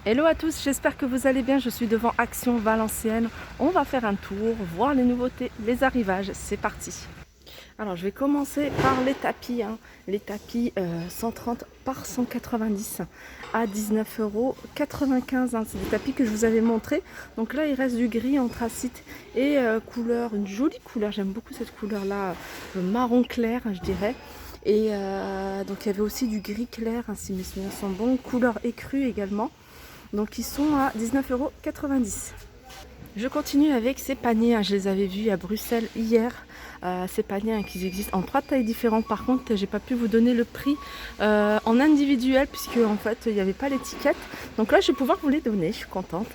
Hello à tous, j'espère que vous allez bien. Je suis devant Action Valenciennes. On va faire un tour, voir les nouveautés, les arrivages. C'est parti. Alors je vais commencer par les tapis. Les tapis 130 par 190 à 19,95 €. C'est des tapis que je vous avais montré. Donc là il reste du gris anthracite et couleur, une jolie couleur. J'aime beaucoup cette couleur là, marron clair je dirais. Et donc il y avait aussi du gris clair, si mes souvenirs sont bons. Couleur écrue également. Donc ils sont à 19,90 €. Je continue avec ces paniers, je les avais vus à Bruxelles hier. Ces paniers qui existent en 3 tailles différentes. Par contre, j'ai pas pu vous donner le prix en individuel puisque en fait il n'y avait pas l'étiquette. Donc là je vais pouvoir vous les donner, je suis contente.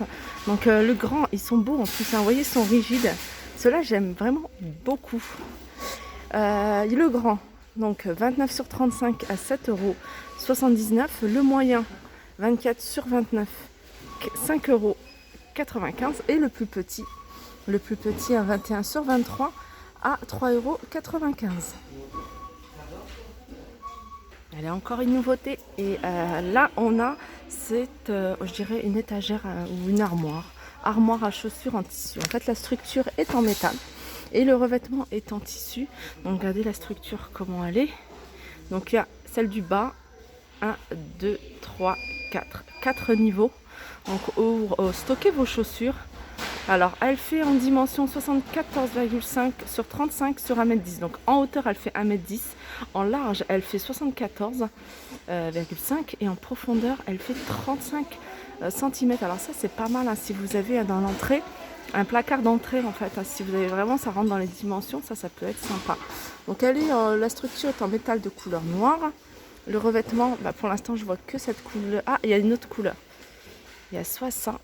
Donc le grand, ils sont beaux en plus, vous voyez, ils sont rigides. Ceux-là j'aime vraiment beaucoup. Le grand, donc 29 sur 35 à 7,79 €. Le moyen 24 sur 29, 5,95 € et le plus petit à 21 sur 23 à 3,95 €. Elle est encore une nouveauté et là on a cette, je dirais une étagère ou une armoire à chaussures en tissu. En fait la structure est en métal et le revêtement est en tissu. Donc regardez la structure comment elle est. Donc il y a celle du bas, 1, 2, 3, 4 niveaux. Donc stockez vos chaussures. Alors elle fait en dimension 74,5 sur 35 sur 1,10 m. Donc en hauteur elle fait 1,10 m. En large elle fait 74,5 et en profondeur elle fait 35 cm. Alors ça c'est pas mal si vous avez dans l'entrée un placard d'entrée en fait. Si vous avez vraiment, ça rentre dans les dimensions, ça peut être sympa. Donc elle est, la structure est en métal de couleur noire. Le revêtement, pour l'instant je vois que cette couleur. Ah, il y a une autre couleur. Il y a soit ça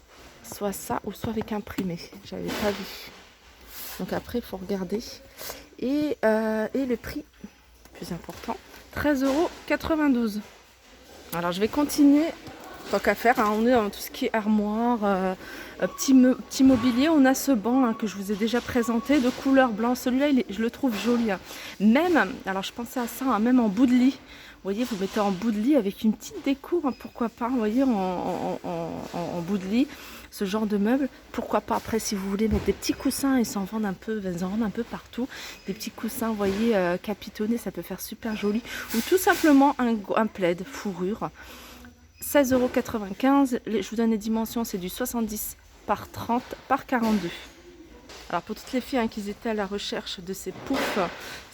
ou soit avec imprimé. J'avais pas vu. Donc après il faut regarder. Et le prix, plus important, 13,92 €. Alors je vais continuer. Tant qu'à faire, on est dans tout ce qui est armoire, petit mobilier. On a ce banc que je vous ai déjà présenté de couleur blanc. Celui-là, je le trouve joli. Même, alors je pensais à ça, même en bout de lit. Vous voyez, vous mettez en bout de lit avec une petite déco, pourquoi pas, vous voyez, en bout de lit, ce genre de meuble. Pourquoi pas, après, si vous voulez mettre des petits coussins, ils en vendent un peu partout. Des petits coussins, vous voyez, capitonnés, ça peut faire super joli. Ou tout simplement un plaid, fourrure. 16,95 €. Je vous donne les dimensions, c'est du 70 par 30 par 42. Alors pour toutes les filles qui étaient à la recherche de ces poufs,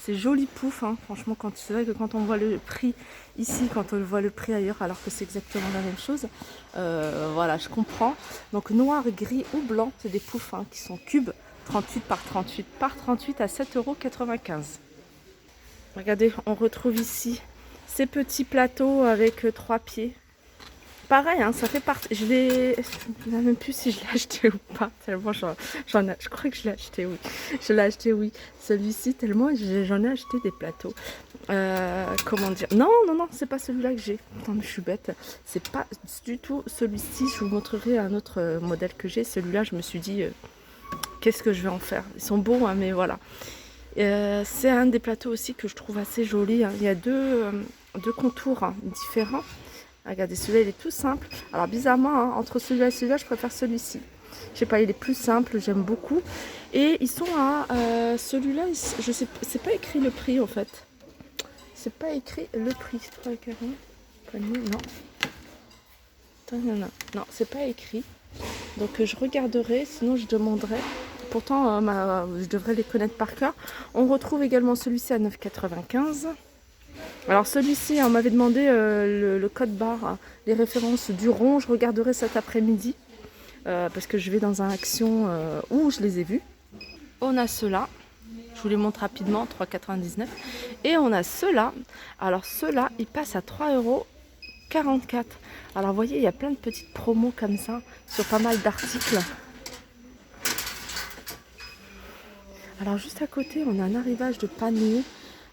ces jolis poufs, franchement, c'est vrai que quand on voit le prix ici, quand on voit le prix ailleurs, alors que c'est exactement la même chose, voilà, je comprends. Donc noir, gris ou blanc, c'est des poufs qui sont cubes, 38 par 38 par 38 à 7,95 €. Regardez, on retrouve ici ces petits plateaux avec 3 pieds. Pareil, ça fait partie. Je ne sais même plus si je l'ai acheté ou pas. Tellement je crois que je l'ai acheté, oui. Je l'ai acheté, oui. Celui-ci, tellement j'en ai acheté des plateaux. Comment dire? Non, c'est pas celui-là que j'ai. Attends, je suis bête. C'est pas du tout celui-ci. Je vous montrerai un autre modèle que j'ai. Celui-là, je me suis dit, qu'est-ce que je vais en faire? Ils sont beaux, mais voilà. C'est un des plateaux aussi que je trouve assez joli. Il y a deux contours différents. Regardez, celui-là il est tout simple. Alors bizarrement, entre celui-là et celui-là, je préfère celui-ci. Je sais pas, il est plus simple, j'aime beaucoup. Et ils sont à celui-là, je sais, c'est pas écrit le prix en fait. C'est pas écrit le prix. 3,40 €. Non. Non, c'est pas écrit. Donc je regarderai, sinon je demanderai. Pourtant, je devrais les connaître par cœur. On retrouve également celui-ci à 9,95 €. Alors celui-ci, on m'avait demandé le code barre, les références du rond. Je regarderai cet après-midi parce que je vais dans un action où je les ai vus. On a ceux-là, je vous les montre rapidement, 3,99 €. Et on a ceux-là. Alors ceux-là, ils passent à 3,44 €. Alors vous voyez, il y a plein de petites promos comme ça sur pas mal d'articles. Alors juste à côté, on a un arrivage de panier.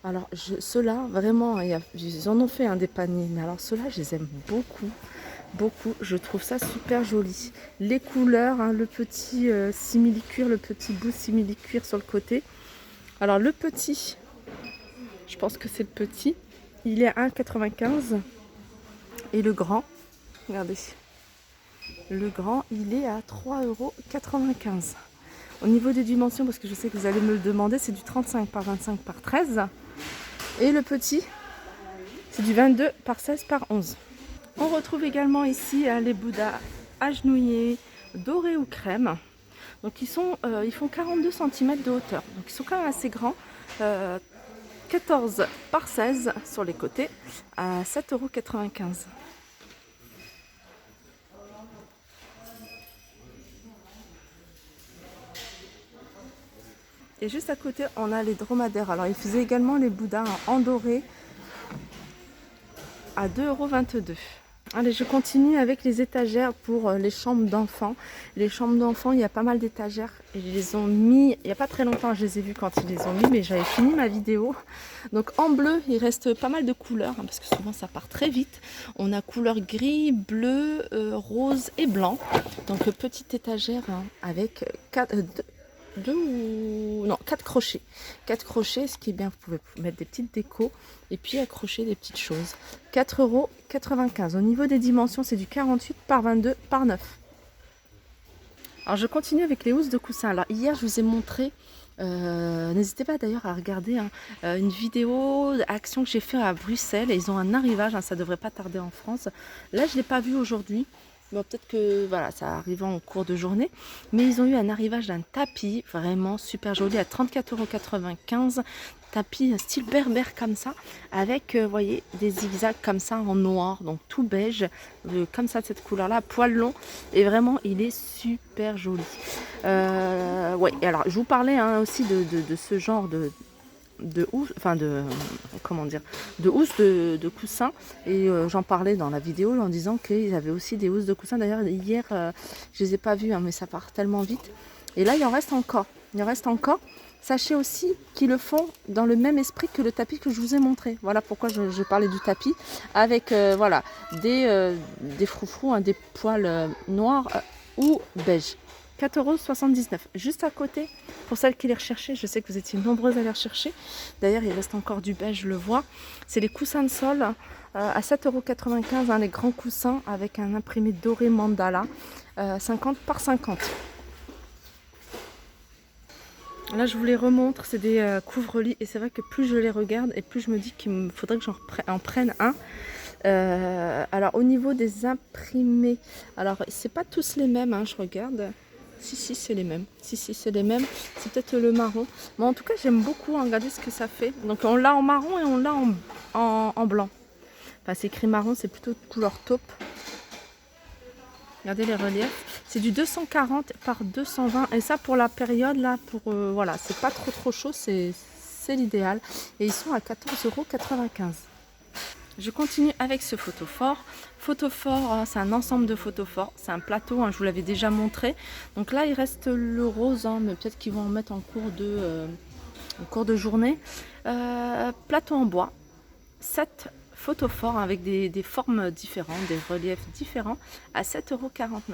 Alors ceux-là, vraiment, ils en ont fait des paniers, mais alors ceux-là, je les aime beaucoup. Je trouve ça super joli. Les couleurs, le petit simili-cuir, le petit bout simili-cuir sur le côté. Alors le petit, je pense que c'est le petit, il est à 1,95 € et le grand, regardez, Le grand, il est à 3,95 €. Au niveau des dimensions, parce que je sais que vous allez me le demander, c'est du 35 par 25 par 13. Et le petit, c'est du 22 par 16 par 11. On retrouve également ici les Bouddhas agenouillés, dorés ou crème. Donc ils font 42 cm de hauteur. Donc ils sont quand même assez grands. 14 par 16 sur les côtés à 7,95 €. Et juste à côté, on a les dromadaires. Alors, ils faisaient également les Bouddhas en doré à 2,22 €. Allez, je continue avec les étagères pour les chambres d'enfants. Les chambres d'enfants, il y a pas mal d'étagères. Et ils les ont mis, il n'y a pas très longtemps, je les ai vus quand ils les ont mis, mais j'avais fini ma vidéo. Donc en bleu, il reste pas mal de couleurs, parce que souvent ça part très vite. On a couleur gris, bleu, rose et blanc. Donc petite étagère avec 4 crochets. 4 crochets, ce qui est bien, vous pouvez mettre des petites décos et puis accrocher des petites choses. 4,95 €. Au niveau des dimensions, c'est du 48 par 22 par 9. Alors je continue avec les housses de coussin. Alors hier, je vous ai montré, n'hésitez pas d'ailleurs à regarder une vidéo action que j'ai fait à Bruxelles. Et ils ont un arrivage, ça devrait pas tarder en France. Là, je ne l'ai pas vu aujourd'hui. Bon, peut-être que voilà, ça arrive en cours de journée. Mais ils ont eu un arrivage d'un tapis vraiment super joli à 34,95 €. Tapis style berbère comme ça, avec, vous voyez, des zigzags comme ça en noir, donc tout beige, comme ça de cette couleur-là, à poil long. Et vraiment, il est super joli. Ouais, et alors je vous parlais aussi de ce genre de housse, enfin comment dire, de housse de coussin, et j'en parlais dans la vidéo en disant qu'ils avaient aussi des housses de coussin. D'ailleurs hier je les ai pas vues, mais ça part tellement vite, et là il en reste encore, Sachez aussi qu'ils le font dans le même esprit que le tapis que je vous ai montré. Voilà pourquoi je parlais du tapis, avec voilà, des froufrous, des poils noirs ou beige. 4,79 €. Juste à côté, pour celles qui les recherchaient, je sais que vous étiez nombreuses à les rechercher. D'ailleurs, il reste encore du beige, je le vois. C'est les coussins de sol à 7,95 €, les grands coussins avec un imprimé doré mandala, 50 par 50. Là, je vous les remontre, c'est des couvre-lits. Et c'est vrai que plus je les regarde et plus je me dis qu'il me faudrait que j'en prenne un. Alors, au niveau des imprimés, alors, c'est pas tous les mêmes, je regarde. Si, c'est les mêmes. Si, c'est les mêmes. C'est peut-être le marron. Mais en tout cas, j'aime beaucoup. Regardez ce que ça fait. Donc, on l'a en marron et on l'a en blanc. Enfin, c'est écrit marron, c'est plutôt de couleur taupe. Regardez les reliefs. C'est du 240 par 220. Et ça, pour la période, là, voilà, c'est pas trop chaud. C'est l'idéal. Et ils sont à 14,95 €. Je continue avec ce photophore. Photophore, c'est un ensemble de photophores. C'est un plateau, je vous l'avais déjà montré. Donc là, il reste le rose, mais peut-être qu'ils vont en mettre en cours de journée. Plateau en bois. 7 photophores avec des formes différentes, des reliefs différents, à 7,49 €.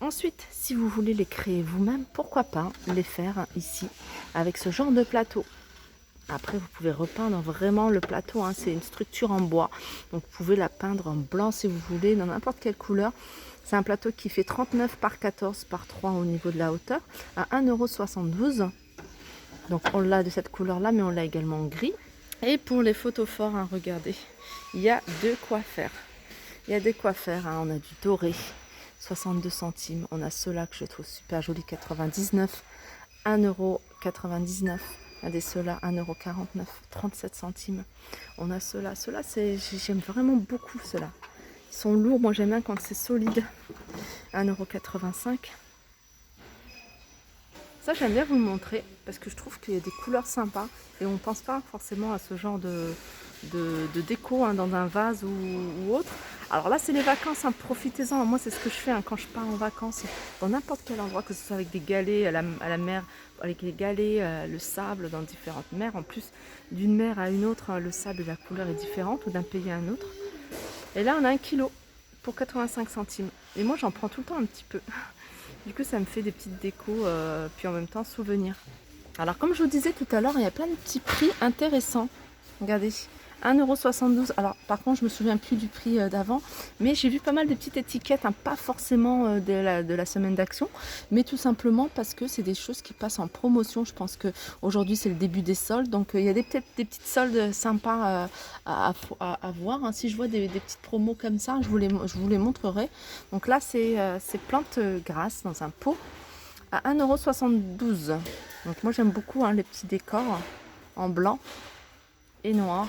Ensuite, si vous voulez les créer vous-même, pourquoi pas les faire ici, avec ce genre de plateau. Après, vous pouvez repeindre vraiment le plateau, c'est une structure en bois. Donc, vous pouvez la peindre en blanc si vous voulez, dans n'importe quelle couleur. C'est un plateau qui fait 39 par 14 par 3 au niveau de la hauteur, à 1,72 €. Donc, on l'a de cette couleur-là, mais on l'a également en gris. Et pour les photophores, regardez, il y a de quoi faire. On a du doré, 62 centimes. On a ceux-là que je trouve super joli, 99, 1,99 €. Regardez ceux-là, 1,49 €, 37 centimes. On a ceux-là, j'aime vraiment beaucoup ceux-là. Ils sont lourds, moi j'aime bien quand c'est solide. 1,85 €. Ça, j'aime bien vous le montrer parce que je trouve qu'il y a des couleurs sympas et on ne pense pas forcément à ce genre de déco dans un vase ou autre. Alors là, c'est les vacances, profitez-en. Moi, c'est ce que je fais quand je pars en vacances dans n'importe quel endroit, que ce soit avec des galets à la mer, avec les galets, le sable dans différentes mers. En plus, d'une mer à une autre, le sable et la couleur est différente, ou d'un pays à un autre. Et là, on a 1 kg pour 85 centimes. Et moi, j'en prends tout le temps un petit peu. Du coup, ça me fait des petites décos, puis en même temps, souvenirs. Alors, comme je vous disais tout à l'heure, il y a plein de petits prix intéressants. Regardez, 1,72 €. Alors par contre je me souviens plus du prix d'avant, mais j'ai vu pas mal de petites étiquettes, hein, pas forcément de la semaine d'action, mais tout simplement parce que c'est des choses qui passent en promotion. Je pense que aujourd'hui c'est le début des soldes, donc il y a peut-être des petites soldes sympas à voir, hein. Si je vois des petites promos comme ça, je vous les montrerai. Donc là c'est plantes grasses dans un pot à 1,72 €. Donc moi j'aime beaucoup, hein, les petits décors en blanc et noir.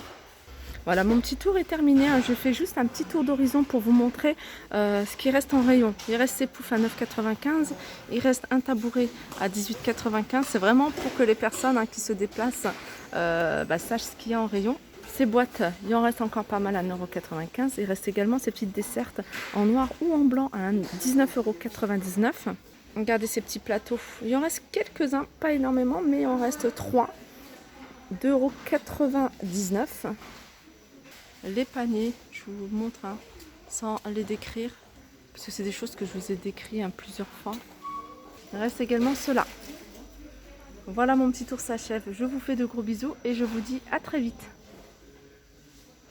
Voilà, mon petit tour est terminé, hein. Je fais juste un petit tour d'horizon pour vous montrer ce qui reste en rayon. Il reste ces poufs à 9,95 €, il reste un tabouret à 18,95 €. C'est vraiment pour que les personnes, hein, qui se déplacent sachent ce qu'il y a en rayon. Ces boîtes, il en reste encore pas mal à 1,95 €. Il reste également ces petites dessertes en noir ou en blanc à 19,99 €. Regardez ces petits plateaux, il en reste quelques-uns, pas énormément, mais il en reste 3, 2,99 €. Les paniers, je vous montre, hein, sans les décrire, parce que c'est des choses que je vous ai décrites, hein, plusieurs fois. Il reste également ceux-là. Voilà, mon petit tour s'achève. Je vous fais de gros bisous et je vous dis à très vite.